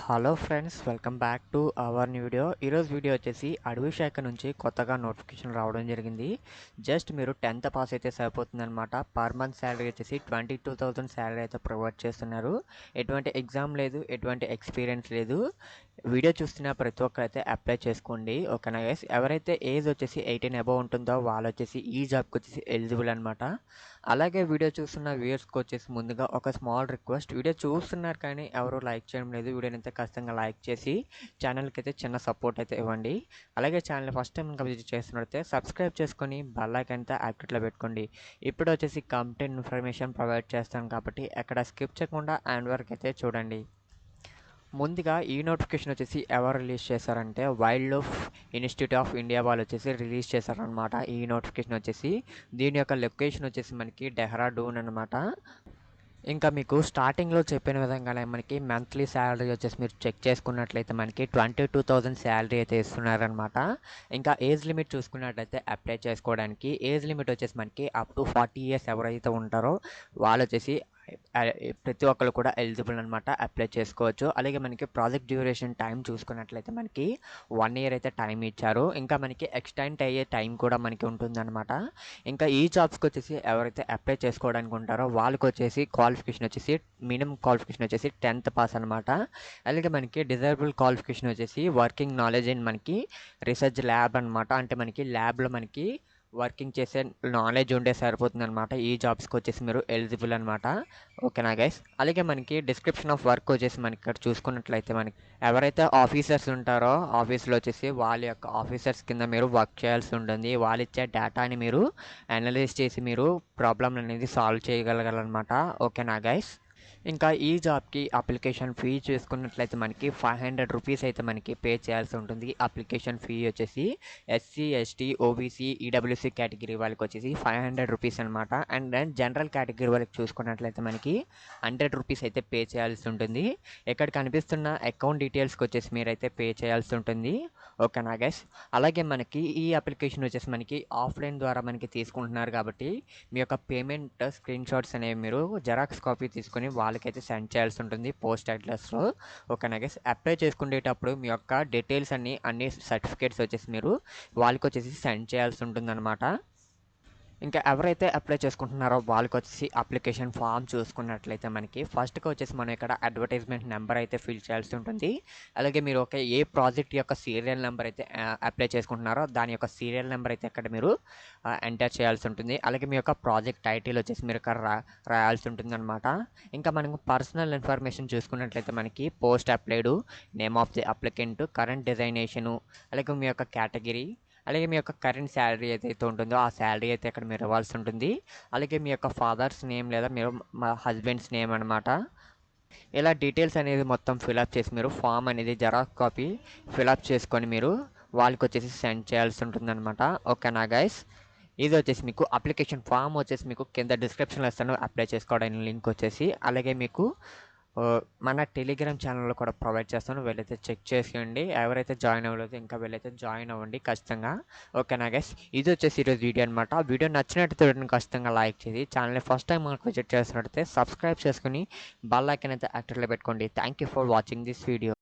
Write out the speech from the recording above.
Hello friends, welcome back to our new video. ఈరోజు video వచ్చేసి అడవి శాఖ నుంచి కొత్తగా నోటిఫికేషన్ రావడం జరిగింది. జస్ట్ మీరు 10th పాస్ అయితే సరిపోతుందన్నమాట. పర్ మంత్ శాలరీ వచ్చేసి 22,000 శాలరీ అయితే ప్రొవైడ్ చేస్తున్నారు. ఎటువంటి ఎగ్జామ్ లేదు, ఎటువంటి ఎక్స్పీరియన్స్ లేదు. వీడియో చూస్తున్న ప్రతి ఒక్కరైతే అప్లై చేసుకోండి, ఓకేనా గైస్. ఎవరైతే ఏజ్ వచ్చేసి 18 అబవ్ ఉంటుందో వాళ్ళు వచ్చేసి ఈ జాబ్కి వచ్చేసి ఎలిజిబుల్ అనమాట. అలాగే వీడియో చూస్తున్న వ్యూయర్స్కి వచ్చేసి ముందుగా ఒక స్మాల్ రిక్వెస్ట్. వీడియో చూస్తున్నారు కానీ ఎవరు లైక్ చేయడం లేదు. వీడియోని అయితే ఖచ్చితంగా లైక్ చేసి ఛానల్కి అయితే చిన్న సపోర్ట్ అయితే ఇవ్వండి. అలాగే ఛానల్ ఫస్ట్ టైం ఇంకా విజిట్ చేస్తున్నట్లయితే సబ్స్క్రైబ్ చేసుకొని బెల్ ఐకాన్ అయితే యాక్టివ్లో పెట్టుకోండి. ఇప్పుడు వచ్చేసి కంటెంట్ ఇన్ఫర్మేషన్ ప్రొవైడ్ చేస్తాను కాబట్టి ఎక్కడ స్కిప్ చేయకుండా ఎండ్ వరకు అయితే చూడండి. ముందుగా ఈ నోటిఫికేషన్ వచ్చేసి ఎవరు రిలీజ్ చేశారంటే wild life institute of India వాళ్ళు వచ్చేసి రిలీజ్ చేశారనమాట. ఈ నోటిఫికేషన్ వచ్చేసి దీని యొక్క లొకేషన్ వచ్చేసి మనకి డెహ్రాడూన్ అనమాట. ఇంకా మీకు స్టార్టింగ్లో చెప్పిన విధంగానే మనకి మంత్లీ శాలరీ వచ్చేసి మీరు చెక్ చేసుకున్నట్లయితే మనకి 22,000 శాలరీ అయితే ఇస్తున్నారనమాట. ఇంకా ఏజ్ లిమిట్ చూసుకున్నట్లయితే అప్లై చేసుకోవడానికి ఏజ్ లిమిట్ వచ్చేసి మనకి అప్ టు 40 ఇయర్స్ ఎవరైతే ఉంటారో వాళ్ళు వచ్చేసి ప్రతి ఒక్కరు కూడా ఎలిజిబుల్ అనమాట, అప్లై చేసుకోవచ్చు. అలాగే మనకి ప్రాజెక్ట్ డ్యూరేషన్ టైం చూసుకున్నట్లయితే మనకి 1 ఇయర్ అయితే టైం ఇచ్చారు. ఇంకా మనకి ఎక్స్టెండ్ అయ్యే టైం కూడా మనకి ఉంటుందన్నమాట. ఇంకా ఈ జాబ్స్కి వచ్చేసి ఎవరైతే అప్లై చేసుకోవడానికి ఉంటారో వాళ్ళకి వచ్చేసి క్వాలిఫికేషన్ వచ్చేసి మినిమం క్వాలిఫికేషన్ వచ్చేసి 10th పాస్ అనమాట. అలాగే మనకి డిజైరబుల్ క్వాలిఫికేషన్ వచ్చేసి వర్కింగ్ నాలెడ్జ్ ఇన్ మనకి రీసెర్చ్ ల్యాబ్ అనమాట. అంటే మనకి ల్యాబ్లో మనకి వర్కింగ్ చేసే నాలెడ్జ్ ఉండే సరిపోతుంది అనమాట. ఈ జాబ్స్కి వచ్చేసి మీరు ఎలిజిబుల్ అనమాట, ఓకేనా గైస్. అలాగే మనకి డిస్క్రిప్షన్ ఆఫ్ వర్క్ వచ్చేసి మనకి ఇక్కడ చూసుకున్నట్లయితే మనకి ఎవరైతే ఆఫీసర్స్ ఉంటారో ఆఫీస్లో వచ్చేసి వాళ్ళ యొక్క ఆఫీసర్స్ కింద మీరు వర్క్ చేయాల్సి ఉంటుంది. వాళ్ళు ఇచ్చే డేటాని మీరు అనలైజ్ చేసి మీరు ప్రాబ్లమ్ అనేది సాల్వ్ చేయగలగాలన్నమాట, ఓకేనా గైస్. ఇంకా ఈ జాబ్కి అప్లికేషన్ ఫీ చూసుకున్నట్లయితే మనకి 500 రూపీస్ అయితే మనకి పే చేయాల్సి ఉంటుంది. అప్లికేషన్ ఫీ వచ్చేసి SC, ST, OBC, EWC category వాళ్ళకి వచ్చేసి 500 రూపీస్ అనమాట. అండ్ దెన్ జనరల్ కేటగిరీ వాళ్ళకి చూసుకున్నట్లయితే మనకి 100 రూపీస్ అయితే పే చేయాల్సి ఉంటుంది. ఇక్కడ కనిపిస్తున్న అకౌంట్ డీటెయిల్స్కి వచ్చేసి మీరైతే పే చేయాల్సి ఉంటుంది, ఓకేనా గైస్. అలాగే మనకి ఈ అప్లికేషన్ వచ్చేసి మనకి ఆఫ్లైన్ ద్వారా మనకి తీసుకుంటున్నారు కాబట్టి మీ యొక్క పేమెంట్ స్క్రీన్ షాట్స్ అనేవి మీరు జెరాక్స్ కాపీ తీసుకొని వాళ్ళకైతే సెండ్ చేయాల్సి ఉంటుంది పోస్ట్ అడ్రస్లో, ఓకేనా గైస్. అప్లై చేసుకునేటప్పుడు మీ యొక్క డీటెయిల్స్ అన్ని సర్టిఫికేట్స్ వచ్చేసి మీరు వాళ్ళకి వచ్చేసి సెండ్ చేయాల్సి ఉంటుంది అనమాట. ఇంకా ఎవరైతే అప్లై చేసుకుంటున్నారో వాళ్ళకి వచ్చేసి అప్లికేషన్ ఫామ్ చూసుకున్నట్లయితే మనకి ఫస్ట్గా వచ్చేసి మనం ఇక్కడ అడ్వర్టైజ్మెంట్ నెంబర్ అయితే ఫిల్ చేయాల్సి ఉంటుంది. అలాగే మీరు ఏ ప్రాజెక్ట్ యొక్క సీరియల్ నెంబర్ అయితే అప్లై చేసుకుంటున్నారో దాని యొక్క సీరియల్ నెంబర్ అయితే ఇక్కడ మీరు ఎంటర్ చేయాల్సి ఉంటుంది. అలాగే మీ యొక్క ప్రాజెక్ట్ టైటిల్ వచ్చేసి మీరు ఇక్కడ రాయాల్సి ఉంటుంది అనమాట. ఇంకా మనకు పర్సనల్ ఇన్ఫర్మేషన్ చూసుకున్నట్లయితే మనకి post applied, name of the applicant, current designation, అలాగే మీ యొక్క కేటగిరీ, అలాగే మీ యొక్క కరెంట్ శాలరీ ఏదైతే ఉంటుందో ఆ శాలరీ అయితే ఇక్కడ మీరు ఇవ్వాల్సి ఉంటుంది. అలాగే మీ యొక్క ఫాదర్స్ నేమ్ లేదా మీరు మా హస్బెండ్స్ నేమ్ అనమాట. ఇలా డీటెయిల్స్ అనేది మొత్తం ఫిలప్ చేసి మీరు ఫామ్ అనేది జెరాక్స్ కాపీ ఫిలప్ చేసుకొని మీరు వాళ్ళకి వచ్చేసి సెండ్ చేయాల్సి ఉంటుంది అనమాట, ఓకేనా గైస్. ఇది వచ్చేసి మీకు అప్లికేషన్ ఫామ్ వచ్చేసి మీకు కింద డిస్క్రిప్షన్లో ఇస్తాను అప్లై చేసుకోవడానికి లింక్ వచ్చేసి. అలాగే మీకు మన టెలిగ్రామ్ ఛానల్లో కూడా ప్రొవైడ్ చేస్తాను, వెళ్ళైతే చెక్ చేసేయండి. ఎవరైతే జాయిన్ అవ్వలేదు ఇంకా వెళ్ళైతే జాయిన్ అవ్వండి ఖచ్చితంగా, ఓకేనా గైస్. ఇది వచ్చేసి ఈరోజు వీడియో అనమాట. వీడియో నచ్చినట్టు ఖచ్చితంగా లైక్ చేసి ఛానల్ని ఫస్ట్ టైం మనకు విజిట్ చేస్తున్నట్టయితే సబ్స్క్రైబ్ చేసుకుని బెల్ ఐకాన్ అయితే యాక్టివ్లో పెట్టుకోండి. Thank you for watching this video.